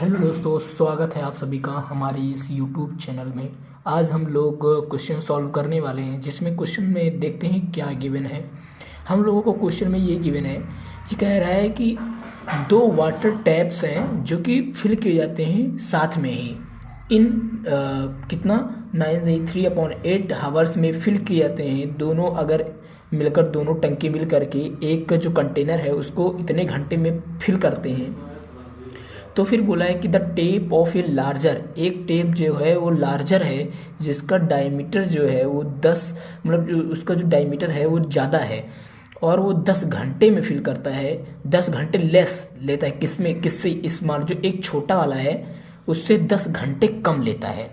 Hello दोस्तों, स्वागत है आप सभी का हमारे इस यूट्यूब चैनल में। आज हम लोग क्वेश्चन सॉल्व करने वाले हैं, जिसमें क्वेश्चन में देखते हैं क्या गिवन है। हम लोगों को क्वेश्चन में ये गिवन है कि कह रहा है कि दो वाटर टैप्स हैं जो कि फिल किए जाते हैं साथ में ही इन कितना 9.3/8 हावर्स में फिल किए जाते हैं। दोनों अगर मिलकर दोनों टंकी मिल करके एक जो कंटेनर है उसको इतने घंटे में फिल करते हैं। तो फिर बोला है कि the tape of a larger, एक टेप जो है वो लार्जर है जिसका डायमीटर जो है वो 10 मतलब जो उसका जो डायमीटर है वो ज़्यादा है और वो 10 घंटे में फिल करता है। 10 घंटे लेस लेता है किससे इस मान जो एक छोटा वाला है उससे 10 घंटे कम लेता है,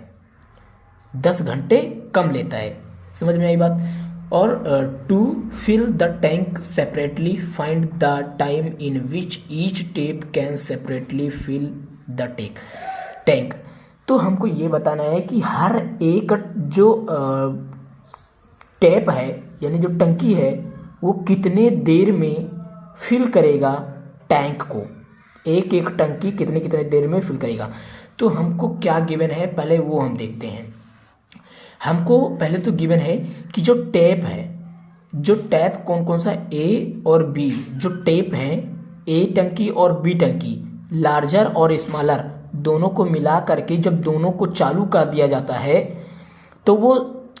10 घंटे कम लेता है। समझ में आई बात। और to fill the tank separately find the time in which each tap can separately fill the tank. तो हमको ये बताना है कि हर एक जो टैप है यानी जो टंकी है वो कितने देर में फिल करेगा टैंक को। एक एक टंकी कितने कितने देर में फिल करेगा। तो हमको क्या गिवन है पहले वो हम देखते हैं। हमको पहले तो गिवन है कि जो टैप है, जो टैप कौन कौन सा ए और बी जो टैप हैं, ए टंकी और बी टंकी, लार्जर और स्मॉलर दोनों को मिला करके जब दोनों को चालू कर दिया जाता है तो वो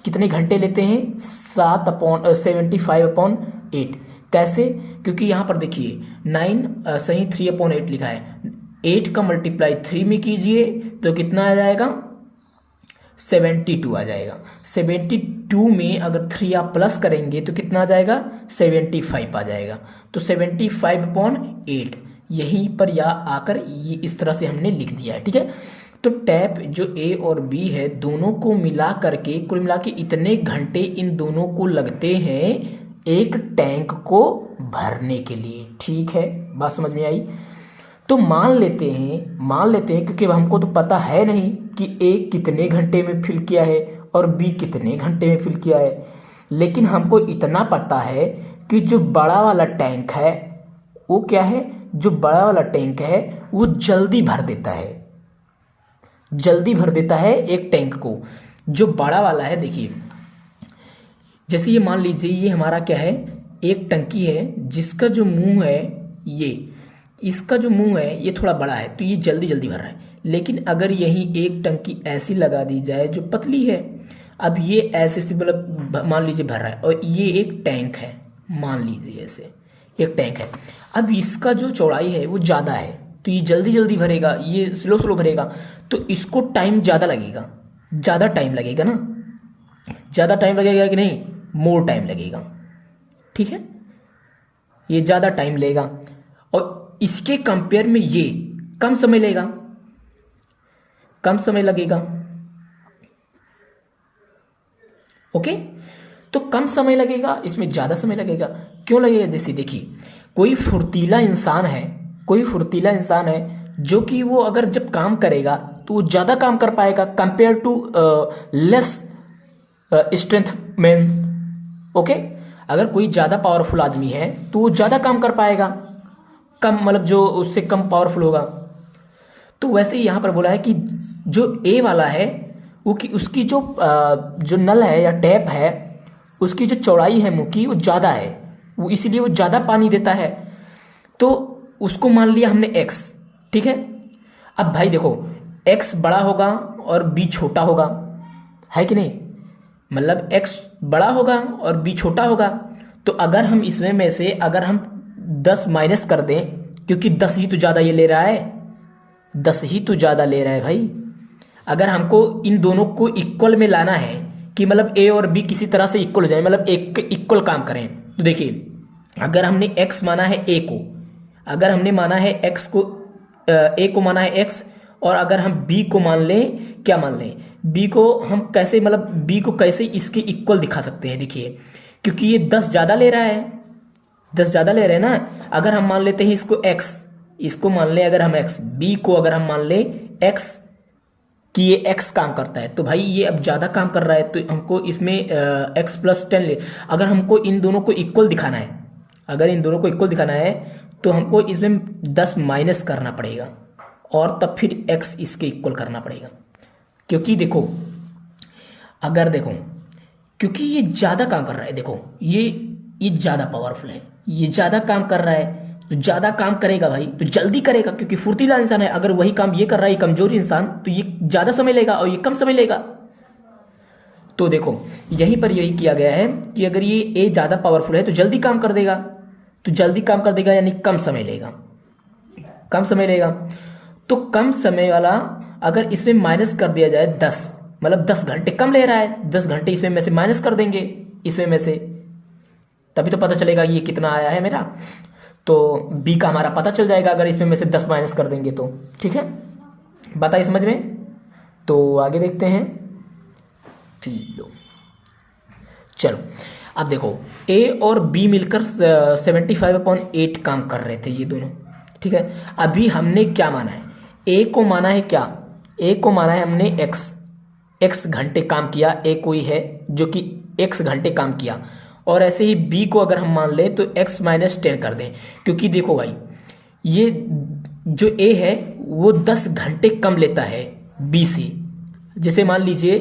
कितने घंटे लेते हैं 75/8। कैसे? क्योंकि यहाँ पर देखिए 3/8 लिखा है। 8 का मल्टीप्लाई 3 में कीजिए तो कितना आ जाएगा 72 आ जाएगा। 72 में अगर 3 आप प्लस करेंगे तो कितना आ जाएगा 75 आ जाएगा। तो 75/8 यहीं पर या आकर ये इस तरह से हमने लिख दिया है। ठीक है। तो टैप जो ए और बी है दोनों को मिला करके कुल मिला के इतने घंटे इन दोनों को लगते हैं एक टैंक को भरने के लिए। ठीक है, बात समझ में आई। तो मान लेते हैं क्योंकि हमको तो पता है नहीं कि ए कितने घंटे में फिल किया है और बी कितने घंटे में फिल किया है, लेकिन हमको इतना पता है कि जो बड़ा वाला टैंक है वो क्या है, जो बड़ा वाला टैंक है वो जल्दी भर देता है, जल्दी भर देता है एक टैंक को। जो बड़ा वाला है देखिए, जैसे ये मान लीजिए ये हमारा क्या है, एक टंकी है जिसका जो मुंह है इसका जो मुंह है ये थोड़ा बड़ा है तो ये जल्दी जल्दी भर रहा है। लेकिन अगर यहीं एक टंकी ऐसी लगा दी जाए जो पतली है, अब ये ऐसे से मतलब मान लीजिए भर रहा है और ये एक टैंक है, मान लीजिए ऐसे एक टैंक है। अब इसका जो चौड़ाई है वो ज़्यादा है तो ये जल्दी जल्दी भरेगा, ये स्लो स्लो भरेगा, तो इसको टाइम ज़्यादा लगेगा, ज़्यादा टाइम लगेगा ना, ज़्यादा टाइम लगेगा कि नहीं, मोर टाइम लगेगा। ठीक है, ये ज़्यादा टाइम लेगा और इसके कंपेयर में ये कम समय लेगा, कम समय लगेगा। ओके, तो कम समय लगेगा, इसमें ज़्यादा समय लगेगा। क्यों लगेगा? जैसे देखिए कोई फुर्तीला इंसान है जो कि वो अगर जब काम करेगा तो वो ज़्यादा काम कर पाएगा compare to less strength man. Okay, अगर कोई ज़्यादा पावरफुल आदमी है तो वो ज़्यादा काम कर पाएगा, कम मतलब जो उससे कम पावरफुल होगा। तो वैसे ही यहाँ पर बोला है कि जो ए वाला है वो कि उसकी जो नल है या टैप है उसकी जो चौड़ाई है मुंह की वो ज़्यादा है, वो इसीलिए वो ज़्यादा पानी देता है। तो उसको मान लिया हमने एक्स। ठीक है, अब भाई देखो एक्स बड़ा होगा और बी छोटा होगा, है कि नहीं, मतलब एक्स बड़ा होगा और बी छोटा होगा। तो अगर हम इसमें में से अगर हम 10 माइनस कर दें, क्योंकि 10 ही तो ज़्यादा ये ले रहा है, 10 ही तो ज़्यादा ले रहा है भाई। अगर हमको इन दोनों को इक्वल में लाना है कि मतलब ए और बी किसी तरह से इक्वल हो जाए, मतलब एक इक्वल काम करें, तो देखिए अगर हमने x माना है a को, अगर हमने माना है x को a को माना है x, और अगर हम b को मान लें, क्या मान लें, b को हम कैसे मतलब b को कैसे इसके इक्वल दिखा सकते हैं। देखिए क्योंकि ये 10 ज़्यादा ले रहा है, 10 ज़्यादा ले रहे हैं ना। अगर हम मान लेते हैं इसको x, इसको मान लें अगर हम x, b को अगर हम मान लें x कि ये x काम करता है, तो भाई ये अब ज़्यादा काम कर रहा है तो हमको इसमें x + 10 ले। अगर हमको इन दोनों को इक्वल दिखाना है, अगर इन दोनों को इक्वल दिखाना है तो हमको इसमें 10 माइनस करना पड़ेगा और तब फिर x इसके इक्वल करना पड़ेगा। क्योंकि देखो, अगर देखो, क्योंकि ये ज़्यादा काम कर रहा है, देखो ये ज़्यादा पावरफुल है, ये ज़्यादा काम कर रहा है, तो ज़्यादा काम करेगा भाई तो जल्दी करेगा, क्योंकि फुर्तीला इंसान है। अगर वही काम ये कर रहा है कमजोर इंसान, तो ये ज़्यादा समय लेगा और ये कम समय लेगा। तो देखो यहीं पर यही किया गया है कि अगर ये ए ज़्यादा पावरफुल है तो जल्दी काम कर देगा, तो जल्दी काम कर देगा यानी कम समय लेगा, कम समय लेगा। तो कम समय वाला अगर इसमें माइनस कर दिया जाए 10, मतलब 10 घंटे कम ले रहा है, 10 घंटे इसमें में से माइनस कर देंगे, इसमें में से, तभी तो पता चलेगा ये कितना आया है मेरा। तो बी का हमारा पता चल जाएगा अगर इसमें में से 10 माइनस कर देंगे तो। ठीक है, बात आई समझ में? तो आगे देखते हैं। लो चलो, अब देखो ए और बी मिलकर 75/8 काम कर रहे थे ये दोनों। ठीक है, अभी हमने क्या माना है, ए को माना है क्या, ए को माना है हमने एक्स घंटे काम किया, ए कोई है जो कि एक्स घंटे काम किया, और ऐसे ही बी को अगर हम मान लें तो x - 10 कर दें। क्योंकि देखो भाई, ये जो ए है वो 10 घंटे कम लेता है बी से। जैसे मान लीजिए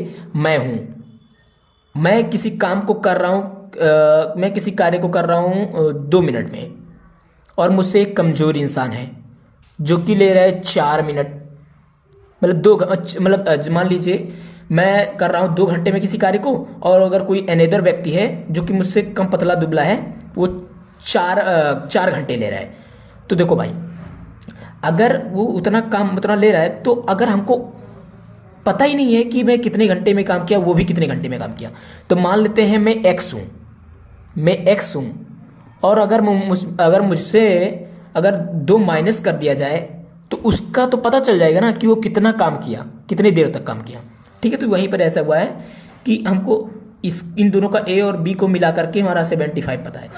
मैं किसी काम को कर रहा हूँ, मैं किसी कार्य को कर रहा हूँ 2 मिनट में, और मुझसे एक कमज़ोर इंसान है जो कि ले रहा है 4 मिनट, मतलब मान लीजिए मैं कर रहा हूँ 2 घंटे में किसी कार्य को, और अगर कोई अनदर व्यक्ति है जो कि मुझसे कम पतला दुबला है, वो 4 घंटे ले रहा है। तो देखो भाई, अगर वो उतना ले रहा है, तो अगर हमको पता ही नहीं है कि मैं कितने घंटे में काम किया, वो भी कितने घंटे में काम किया, तो मान लेते हैं मैं एक्स हूँ, और अगर मुझसे अगर 2 माइनस कर दिया जाए तो उसका तो पता चल जाएगा ना कि वो कितना काम किया, कितनी देर तक काम किया। ठीक है, तो वहीं पर ऐसा हुआ है कि हमको इन दोनों का ए और बी को मिला करके हमारा 75 पता है।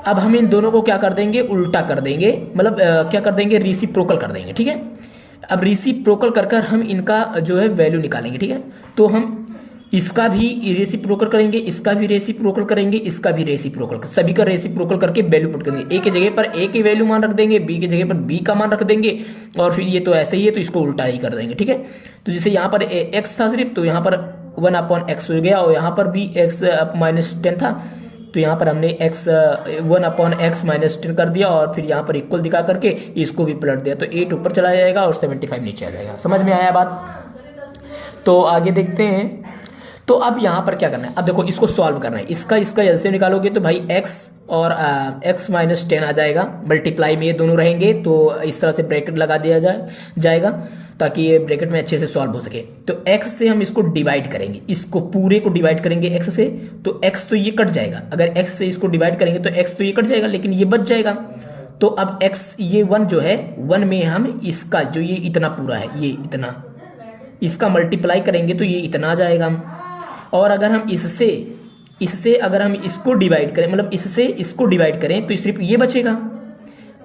अब हम इन दोनों को क्या कर देंगे, उल्टा कर देंगे, मतलब क्या कर देंगे, रेसिप्रोकल कर देंगे। ठीक है, अब रेसिप्रोकल कर हम इनका जो है वैल्यू निकालेंगे। ठीक है, तो हम इसका भी रेसिप्रोकल करेंगे, इसका भी रेसिप्रोकल करेंगे, इसका भी रेसिप्रोकल, सभी का रेसिप्रोकल करके वैल्यू पुट करेंगे। ए की जगह पर ए की वैल्यू मान रख देंगे, बी की जगह पर बी का मान रख देंगे, और फिर ये तो ऐसे ही है तो इसको उल्टा ही कर देंगे। ठीक है, तो जैसे यहाँ पर एक्स था सिर्फ, तो यहाँ पर 1/x हो गया, और यहाँ पर भी x - 10 था, तो यहाँ पर हमने 1/x - 10 कर दिया, और फिर यहाँ पर इक्वल दिखा करके इसको भी पलट दिया, तो 8 ऊपर चला जाएगा और 75 नीचे आ जाएगा। समझ में आया बात? तो आगे देखते हैं। तो अब यहाँ पर क्या करना है, अब देखो इसको सॉल्व करना है, इसका एलसीएम निकालोगे तो भाई x और x - 10 आ जाएगा, मल्टीप्लाई में ये दोनों रहेंगे, तो इस तरह से ब्रैकेट लगा दिया जाएगा ताकि ये ब्रैकेट में अच्छे से सॉल्व हो सके। तो x से हम इसको डिवाइड करेंगे, इसको पूरे को डिवाइड करेंगे x से, तो x तो ये कट जाएगा, अगर x से इसको डिवाइड करेंगे तो x तो ये कट जाएगा, लेकिन ये बच जाएगा। तो अब x ये 1 जो है, 1 में हम इसका जो ये इतना पूरा है, ये इतना, इसका मल्टीप्लाई करेंगे तो ये इतना आ जाएगा। और अगर हम इससे अगर हम इसको डिवाइड करें, मतलब इससे इसको डिवाइड करें, तो सिर्फ ये बचेगा,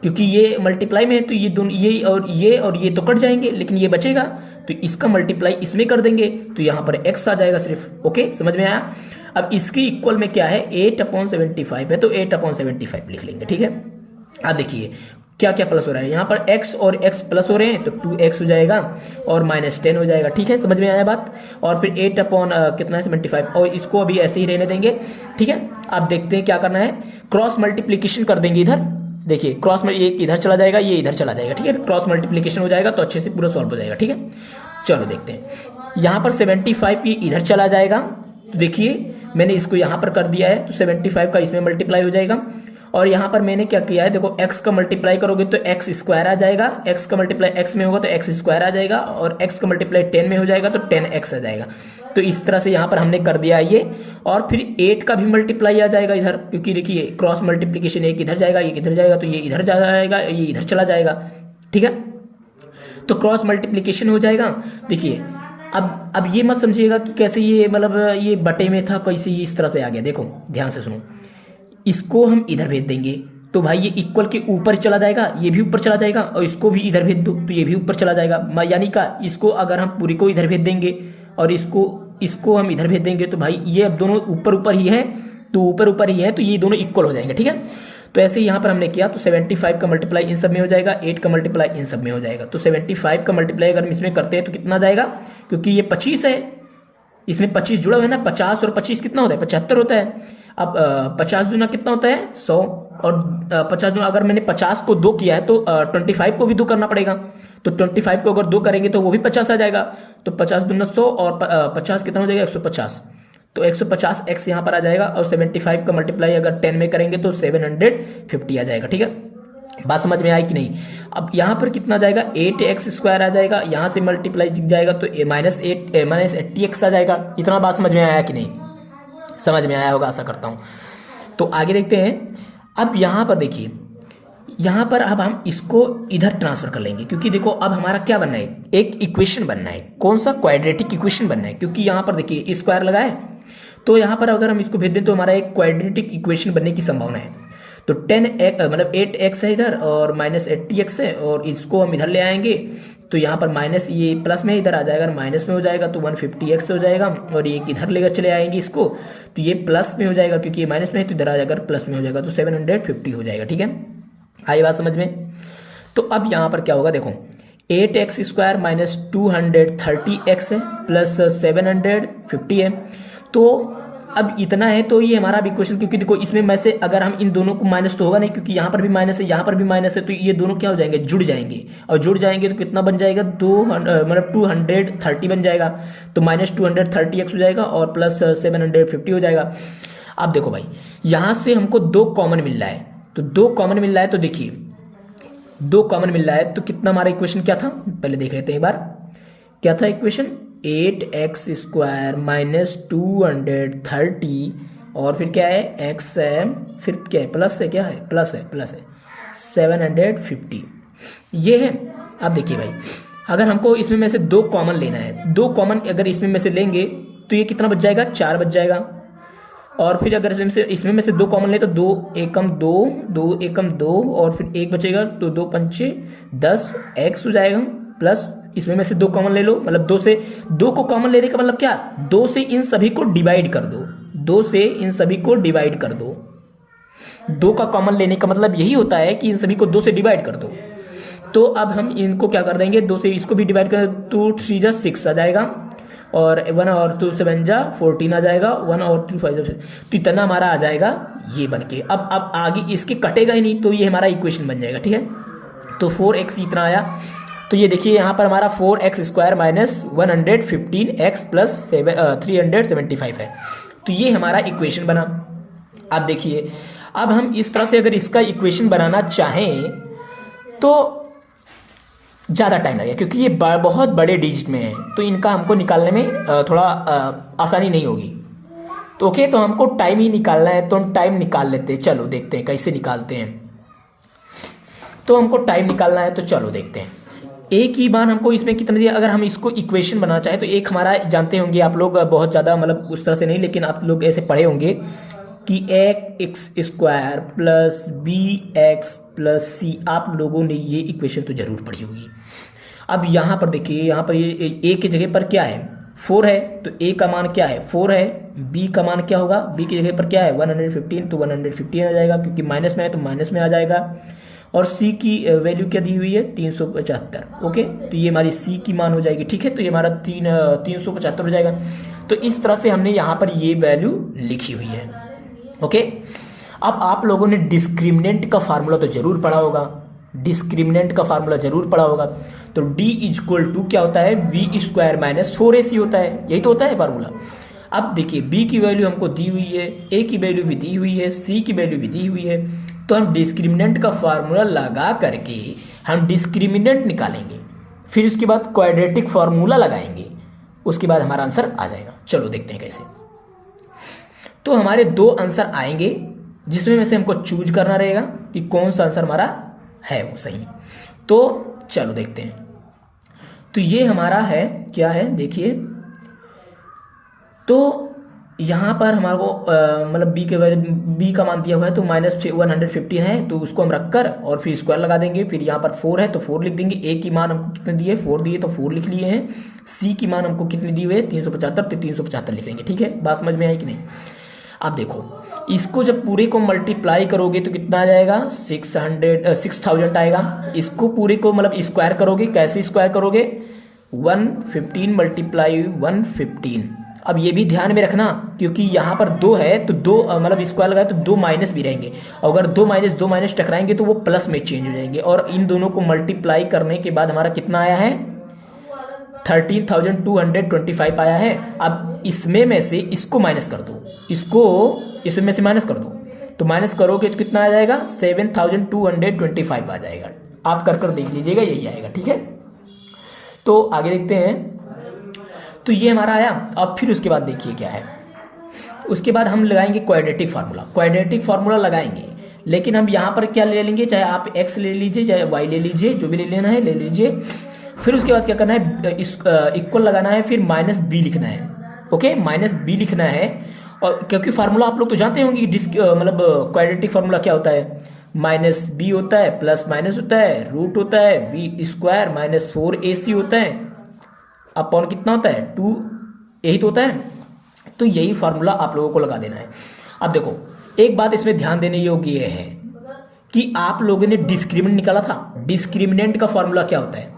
क्योंकि ये मल्टीप्लाई में है, तो ये दोनों ये और ये तो कट जाएंगे, लेकिन ये बचेगा, तो इसका मल्टीप्लाई इसमें कर देंगे, तो यहाँ पर x आ जाएगा सिर्फ। ओके, समझ में आया? अब इसके इक्वल में क्या है, 8/75 है, तो 8/75 लिख लेंगे। ठीक है, अब देखिए क्या क्या प्लस हो रहा है, यहाँ पर x और x प्लस हो रहे हैं, तो 2x हो जाएगा और -10 हो जाएगा। ठीक है, समझ में आया बात? और फिर 8/कितना है 75, और इसको अभी ऐसे ही रहने देंगे। ठीक है, अब देखते हैं क्या करना है, क्रॉस मल्टीप्लिकेशन कर देंगे इधर। देखिए क्रॉस में एक इधर चला जाएगा, ये इधर चला जाएगा। ठीक है, क्रॉस मल्टीप्लिकेशन हो जाएगा तो अच्छे से पूरा सॉल्व हो जाएगा। ठीक है, चलो देखते हैं। यहाँ पर 75 ये इधर चला जाएगा, तो देखिए मैंने इसको यहाँ पर कर दिया है, तो 75 का इसमें मल्टीप्लाई हो जाएगा। और यहाँ पर मैंने क्या किया है, देखो x का मल्टीप्लाई करोगे तो x² आ जाएगा, x का मल्टीप्लाई x में होगा तो x² आ जाएगा, और x का मल्टीप्लाई 10 में हो जाएगा तो 10x आ जाएगा। तो इस तरह से यहाँ पर हमने कर दिया ये, और फिर 8 का भी मल्टीप्लाई आ जाएगा इधर, क्योंकि देखिए क्रॉस मल्टीप्लिकेशन, एक इधर जाएगा एक इधर जाएगा, तो ये इधर जा जाएगा, ये इधर चला जाएगा। ठीक है, तो क्रॉस मल्टीप्लिकेशन हो जाएगा। देखिए अब ये मत समझिएगा कि कैसे ये, मतलब ये बटे में था, कैसे ये इस तरह से आ गया। देखो ध्यान से सुनो, इसको हम इधर भेज देंगे तो भाई ये इक्वल के ऊपर चला जाएगा, ये भी ऊपर चला जाएगा, और इसको भी इधर भेज दो तो ये भी ऊपर चला जाएगा। यानी का इसको अगर हम पूरी को इधर भेज देंगे और इसको हम इधर भेज देंगे, तो भाई ये अब दोनों ऊपर ऊपर ही है, तो ऊपर ऊपर ही है, तो ये दोनों इक्वल हो जाएंगे। ठीक है, तो ऐसे ही यहाँ पर हमने किया तो 75 का मल्टीप्लाई इन सब में हो जाएगा, 8 का मल्टीप्लाई इन सब में हो जाएगा। तो 75 का मल्टीप्लाई अगर हम इसमें करते हैं तो कितना जाएगा, क्योंकि ये 25 है, इसमें 25 जुड़ा हुआ है ना, 50 और 25 कितना होता है, 75 होता है। अब 50 दूना कितना होता है 100, और 50 दूना अगर मैंने 50 को 2 किया है तो 25 को भी 2 करना पड़ेगा। तो 25 को अगर 2 करेंगे तो वो भी 50 आ जाएगा। तो 50 दूना 100 और 50 कितना हो जाएगा 150। तो 150x यहाँ पर आ जाएगा, और 75 का मल्टीप्लाई अगर 10 में करेंगे तो 750 आ जाएगा। ठीक है, बात समझ में आई कि नहीं। अब यहाँ पर कितना जाएगा 8x² आ जाएगा, यहाँ से मल्टीप्लाई जाएगा तो -80x आ जाएगा। इतना बात समझ में आया कि नहीं, समझ में आया होगा आशा करता हूँ। तो आगे देखते हैं। अब यहाँ पर देखिए, यहाँ पर अब हम इसको इधर ट्रांसफर कर लेंगे, क्योंकि देखो अब हमारा क्या बनना है, एक इक्वेशन बनना है। कौन सा, क्वाड्रेटिक इक्वेशन बनना है, क्योंकि यहाँ पर देखिए स्क्वायर लगा है, तो यहाँ पर अगर हम इसको भेज दें तो हमारा एक क्वाड्रेटिक इक्वेशन बनने की संभावना है। तो 10x मतलब 8x है इधर और -80x है, और इसको हम इधर ले आएंगे तो यहाँ पर माइनस ये प्लस में इधर आ जाएगा, माइनस में हो जाएगा तो 150x हो जाएगा, और ये इधर लेकर चले आएंगे इसको तो ये प्लस में हो जाएगा, क्योंकि ये माइनस में है तो इधर आ जाएगा प्लस में हो जाएगा, तो 750 हो जाएगा। ठीक है, आई बात समझ में। तो अब यहाँ पर क्या होगा, देखो 8x² -230x है प्लस 750 है। तो अब इतना है, तो ये हमारा भी क्वेश्चन, क्योंकि देखो इसमें में से अगर हम इन दोनों को माइनस तो होगा नहीं, क्योंकि यहाँ पर भी माइनस है यहाँ पर भी माइनस है, तो ये दोनों क्या हो जाएंगे, जुड़ जाएंगे, और जुड़ जाएंगे तो कितना बन जाएगा, 230 बन जाएगा। तो -230x हो जाएगा और प्लस 750 हो जाएगा। अब देखो भाई, यहाँ से हमको 2 कॉमन मिल रहा है, तो 2 कॉमन मिल रहा है, तो देखिए 2 कॉमन मिल रहा है, तो कितना हमारा इक्वेशन क्या था, पहले देख लेते हैं एक बार। क्या था इक्वेशन, 8x² -230 और फिर क्या है x है, फिर क्या है प्लस है, क्या है प्लस है 750 ये है। अब देखिए भाई, अगर हमको इसमें में से 2 कॉमन लेना है, 2 कॉमन अगर इसमें में से लेंगे तो ये कितना बच जाएगा, 4 बच जाएगा। और फिर अगर इसमें में से 2 कॉमन ले तो 2 एकम 2 और फिर 1 बचेगा, तो 2 पंचे 10 x हो जाएगा, प्लस इसमें में से 2 कॉमन ले लो, मतलब 2 से 2 को कॉमन लेने का मतलब क्या, 2 से इन सभी को डिवाइड कर दो, 2 से इन सभी को डिवाइड कर दो। 2 का कॉमन लेने का मतलब यही होता है कि इन सभी को 2 से डिवाइड कर दो। तो अब हम इनको क्या कर देंगे, 2 से इसको भी डिवाइड कर, 2 3 जा 6 आ जाएगा, और 1 और 2 7 जा 14 आ जाएगा, 1 और 2 5 तो इतना हमारा आ जाएगा ये बन के। अब आगे इसके कटेगा ही नहीं, तो ये हमारा इक्वेशन बन जाएगा। ठीक है, तो 4x इतना आया। तो ये देखिए यहाँ पर हमारा 4x² -115x प्लस 375 है, तो ये हमारा इक्वेशन बना। अब देखिए, अब हम इस तरह से अगर इसका इक्वेशन बनाना चाहें तो ज़्यादा टाइम लगेगा, क्योंकि ये बहुत बड़े डिजिट में है, तो इनका हमको निकालने में थोड़ा आसानी नहीं होगी। तो ओके, तो हमको टाइम ही निकालना है, तो हम टाइम निकाल लेते हैं। चलो देखते हैं कैसे निकालते हैं। तो हमको टाइम निकालना है, तो चलो देखते हैं। एक ही बार हमको इसमें कितना दिया, अगर हम इसको इक्वेशन बनाना चाहें तो एक हमारा जानते होंगे आप लोग, बहुत ज़्यादा मतलब उस तरह से नहीं, लेकिन आप लोग ऐसे पढ़े होंगे कि x² plus bx plus c, आप लोगों ने ये इक्वेशन तो जरूर पढ़ी होगी। अब यहाँ पर देखिए, यहाँ पर ये a की जगह पर क्या है 4 है, तो a का मान क्या है 4 है, b का मान क्या होगा, b की जगह पर क्या है 115, तो 115 आ जाएगा, क्योंकि माइनस में है तो माइनस में आ जाएगा। और c की वैल्यू क्या दी हुई है 375। ओके, तो ये हमारी c की मान हो जाएगी। ठीक है, तो ये हमारा 375 हो जाएगा। तो इस तरह से हमने यहाँ पर ये वैल्यू लिखी हुई है। ओके, अब आप लोगों ने डिस्क्रिमिनेंट का फार्मूला तो जरूर पढ़ा होगा, डिस्क्रिमिनेंट का फार्मूला जरूर पढ़ा होगा। तो d = क्या होता है, v² - 4ac होता है, यही तो होता है फार्मूला। अब देखिए, b की वैल्यू हमको दी हुई है, a की वैल्यू भी दी हुई है, c की वैल्यू भी दी हुई है, तो हम डिस्क्रिमिनेंट का फार्मूला लगा करके हम डिस्क्रिमिनेंट निकालेंगे, फिर उसके बाद क्वाड्रेटिक फार्मूला लगाएंगे, उसके बाद हमारा आंसर आ जाएगा। चलो देखते हैं कैसे। तो हमारे 2 आंसर आएंगे, जिसमें में से हमको चूज करना रहेगा कि कौन सा आंसर हमारा है वो सही। तो चलो देखते हैं। तो ये हमारा है क्या है, देखिए, तो यहाँ पर हमारे को मतलब b का मान दिया हुआ है, तो -115 है, तो उसको हम रखकर और फिर स्क्वायर लगा देंगे। फिर यहाँ पर 4 है तो 4 लिख देंगे। a की मान हमको कितने दिए, 4 दिए, तो 4 लिख लिए हैं। c की मान हमको कितने दिए हुए 375, तो 375 लिख लेंगे। ठीक है, बात समझ में आई कि नहीं। अब देखो इसको जब पूरे को मल्टीप्लाई करोगे तो कितना आ जाएगा 6000 आएगा। इसको पूरे को मतलब स्क्वायर करोगे, कैसे स्क्वायर करोगे 115 मल्टीप्लाई 115। अब ये भी ध्यान में रखना क्योंकि यहाँ पर 2 है तो 2 मतलब स्क्वायर लगाए तो 2 माइनस भी रहेंगे, अगर 2 माइनस टकराएंगे तो वो प्लस में चेंज हो जाएंगे। और इन दोनों को मल्टीप्लाई करने के बाद हमारा कितना आया है 13,225 आया है। अब इसमें में से इसको माइनस कर दो, इसको इसमें से माइनस कर दो, तो माइनस करोगे तो कितना आ जाएगा 7,225 आ जाएगा। आप कर देख लीजिएगा, यही आएगा। ठीक है, तो आगे देखते हैं। तो ये हमारा आया। अब फिर उसके बाद देखिए क्या है, उसके बाद हम लगाएंगे क्वाड्रेटिक फार्मूला। क्वाड्रेटिक फार्मूला लगाएंगे, लेकिन हम यहाँ पर क्या ले लेंगे, चाहे आप x ले लीजिए चाहे y ले लीजिए, जो भी ले लेना है ले लीजिए। फिर उसके बाद क्या करना है, इक्वल लगाना है, फिर -b लिखना है। ओके, -b लिखना है। और क्योंकि फार्मूला आप लोग तो जानते होंगे कि मतलब क्वाड्रेटिक फार्मूला क्या होता है, -b होता है, प्लस माइनस होता है, रूट होता है v स्क्वायर -4ac होता है, अपॉन कितना होता है 2, यही तो होता है। तो यही फार्मूला आप लोगों को लगा देना है। अब देखो एक बात इसमें ध्यान देने योग्य ये है कि आप लोगों ने डिस्क्रिमिनेंट निकाला था। डिस्क्रिमिनेंट का फार्मूला क्या होता है,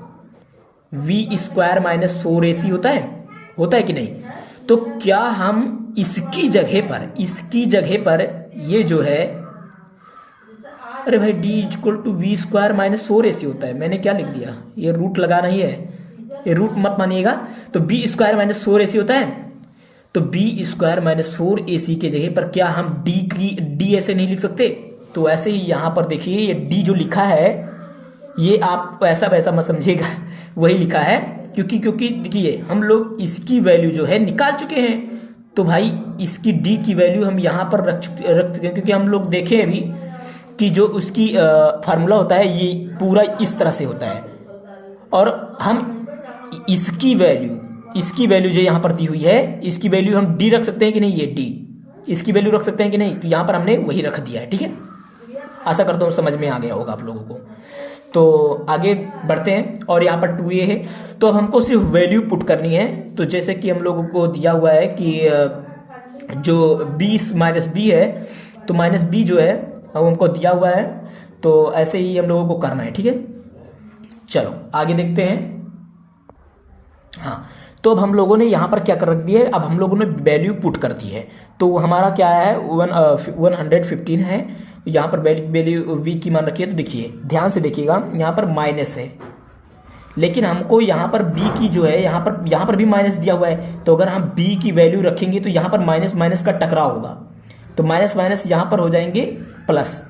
v स्क्वायर -4ac होता है कि नहीं। तो क्या हम इसकी जगह पर ये जो है, अरे भाई d = v स्क्वायर -4ac होता है, मैंने क्या लिख दिया, ये रूट लगा नहीं है, ये रूट मत मानिएगा। तो b स्क्वायर -4ac होता है, तो b स्क्वायर -4ac के जगह पर क्या हम d ऐसे नहीं लिख सकते। तो ऐसे ही यहाँ पर देखिए ये d जो लिखा है ये आप ऐसा वैसा मत समझिएगा, वही लिखा है। क्योंकि देखिए हम लोग इसकी वैल्यू जो है निकाल चुके हैं, तो भाई इसकी d की वैल्यू हम यहाँ पर रख चुके हैं। क्योंकि हम लोग देखें अभी कि जो उसकी फार्मूला होता है ये पूरा इस तरह से होता है, और हम इसकी वैल्यू जो यहाँ पर दी हुई है इसकी वैल्यू हम d रख सकते हैं कि नहीं, ये d इसकी वैल्यू रख सकते हैं कि नहीं, तो यहाँ पर हमने वही रख दिया है। ठीक है, आशा करता हूँ समझ में आ गया होगा आप लोगों को। तो आगे बढ़ते हैं, और यहाँ पर 2a है, तो अब हमको सिर्फ वैल्यू पुट करनी है। तो जैसे कि हम लोगों को दिया हुआ है कि जो b है, तो -b जो है वो हमको दिया हुआ है, तो ऐसे ही हम लोगों को करना है। ठीक है, चलो आगे देखते हैं। हाँ, तो अब हम लोगों ने यहाँ पर क्या कर रख दिया है, अब हम लोगों ने वैल्यू पुट कर दी है। तो हमारा क्या है 115 है, यहाँ पर वैल्यू v की मान रखी है। तो देखिए ध्यान से देखिएगा, यहाँ पर माइनस है, लेकिन हमको यहाँ पर b की जो है यहाँ पर भी माइनस दिया हुआ है। तो अगर हम b की वैल्यू रखेंगे तो यहाँ पर माइनस का टकराव होगा, तो माइनस यहाँ पर हो जाएंगे प्लस।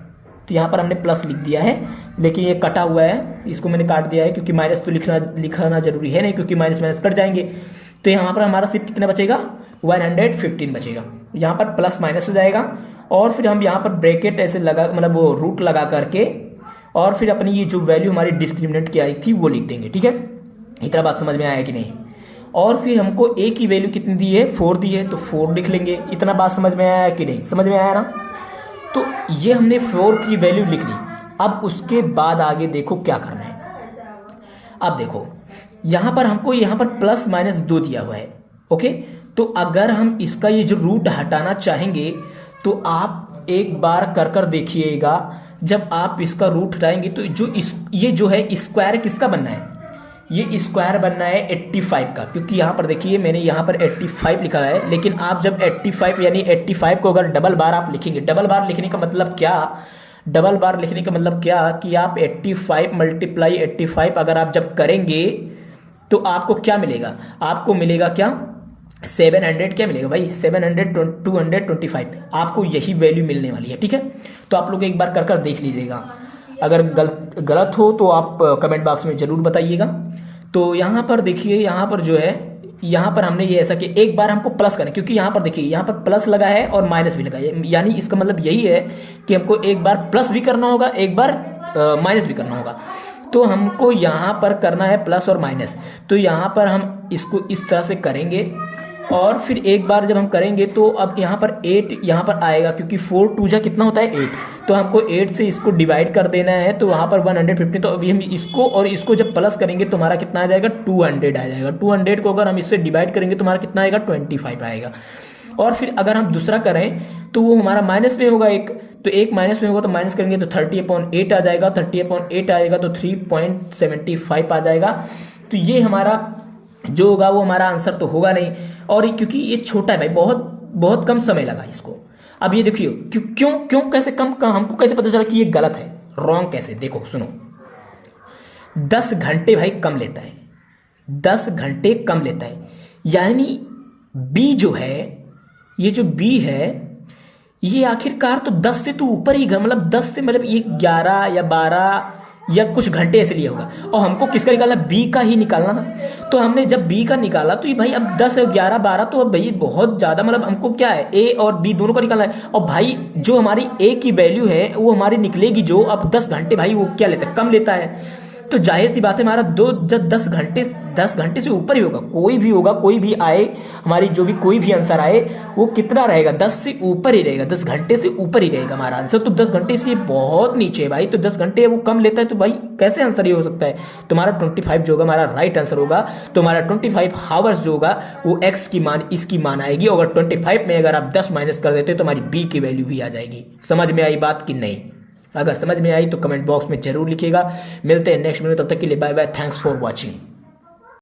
तो यहाँ पर हमने प्लस लिख दिया है, लेकिन ये कटा हुआ है, इसको मैंने काट दिया है क्योंकि माइनस तो लिखाना जरूरी है नहीं, क्योंकि माइनस कट जाएंगे। तो यहाँ पर हमारा सिर्फ कितना बचेगा 115 बचेगा, यहाँ पर प्लस माइनस हो जाएगा। और फिर हम यहाँ पर ब्रैकेट ऐसे लगा, मतलब वो रूट लगा करके, और फिर अपनी ये जो वैल्यू हमारी डिस्क्रिमिनेंट की आई थी वो लिख देंगे। ठीक है, इतना बात समझ में आया कि नहीं। और फिर हमको a की वैल्यू कितनी दी है 4 दी है, तो 4 लिख लेंगे। इतना बात समझ में आया कि नहीं, समझ में आया ना। तो ये हमने 4 की वैल्यू लिख ली। अब उसके बाद आगे देखो क्या करना है। अब देखो यहाँ पर हमको +-2 दिया हुआ है। ओके, तो अगर हम इसका ये जो रूट हटाना चाहेंगे तो आप एक बार कर देखिएगा। जब आप इसका रूट हटाएंगे तो ये जो है स्क्वायर किसका बनना है, ये स्क्वायर बनना है 85 का। क्योंकि यहाँ पर देखिए मैंने यहाँ पर 85 लिखा है, लेकिन आप जब 85 यानी 85 को अगर डबल बार आप लिखेंगे, डबल बार लिखने का मतलब क्या कि आप 85 × 85 अगर आप जब करेंगे तो आपको क्या मिलेगा, आपको मिलेगा क्या 700, क्या मिलेगा भाई 225, आपको यही वैल्यू मिलने वाली है। ठीक है, तो आप लोग एक बार कर देख लीजिएगा। अगर गलत हो तो आप कमेंट बॉक्स में ज़रूर बताइएगा। तो यहाँ पर देखिए, यहाँ पर जो है, यहाँ पर हमने ये ऐसा कि एक बार हमको प्लस करें, क्योंकि यहाँ पर देखिए यहाँ पर प्लस लगा है और माइनस भी लगा है, यानी इसका मतलब यही है कि हमको एक बार प्लस भी करना होगा, एक बार माइनस भी करना होगा। तो हमको यहाँ पर करना है प्लस और माइनस। तो यहाँ पर हम इसको इस तरह से करेंगे, और फिर एक बार जब हम करेंगे तो अब यहाँ पर 8 यहाँ पर आएगा, क्योंकि 4 2 जा कितना होता है 8, तो हमको 8 से इसको डिवाइड कर देना है। तो वहाँ पर 150, तो अभी हम इसको और इसको जब प्लस करेंगे तो हमारा कितना आ जाएगा 200 आ जाएगा। 200 को अगर हम इससे डिवाइड करेंगे तो हमारा कितना आएगा 25 आएगा। और फिर अगर हम दूसरा करें तो वो हमारा माइनस में होगा एक, तो एक माइनस में होगा तो माइनस करेंगे तो 30/8 आ जाएगा, 30/8 आएगा तो 3.75 आ जाएगा। तो ये हमारा जो होगा वो हमारा आंसर तो होगा नहीं, और क्योंकि ये छोटा है भाई, बहुत बहुत कम समय लगा इसको। अब ये देखिए क्यों क्यों क्यों कैसे कम, हमको कैसे पता चला कि ये गलत है, रॉन्ग कैसे, देखो सुनो। 10 घंटे भाई कम लेता है, 10 घंटे कम लेता है, यानी बी जो है, ये जो बी है ये आखिरकार तो 10 से तो ऊपर ही, मतलब 10 से मतलब ये 11 या 12 या कुछ घंटे ऐसे लिए होगा, और हमको किसका निकालना, बी का ही निकालना था। तो हमने जब बी का निकाला तो ये भाई अब 10 है, 11 12, तो अब भाई बहुत ज़्यादा, मतलब हमको क्या है ए और बी दोनों का निकालना है। और भाई जो हमारी ए की वैल्यू है वो हमारी निकलेगी जो, अब 10 घंटे भाई वो क्या लेता है, कम लेता है। तो जाहिर सी बात है हमारा जब 10 घंटे से ऊपर ही होगा, कोई भी आए, हमारी जो भी कोई भी आंसर आए वो कितना रहेगा, 10 से ऊपर ही रहेगा, 10 घंटे से ऊपर ही रहेगा हमारा आंसर। तो 10 घंटे से बहुत नीचे है भाई, तो 10 घंटे वो कम लेता है, तो भाई कैसे आंसर ये हो सकता है। तुम्हारा 25 जो होगा हमारा राइट आंसर होगा। तो हमारा 25 हावर्स जो होगा वो एक्स की मान, इसकी मान आएगी, और 25 में अगर आप 10 माइनस कर देते तो हमारी बी की वैल्यू भी आ जाएगी। समझ में आई बात कि नहीं? अगर समझ में आई तो कमेंट बॉक्स में जरूर लिखिएगा। मिलते हैं नेक्स्ट वीडियो, तब तक के लिए bye bye, thanks for watching.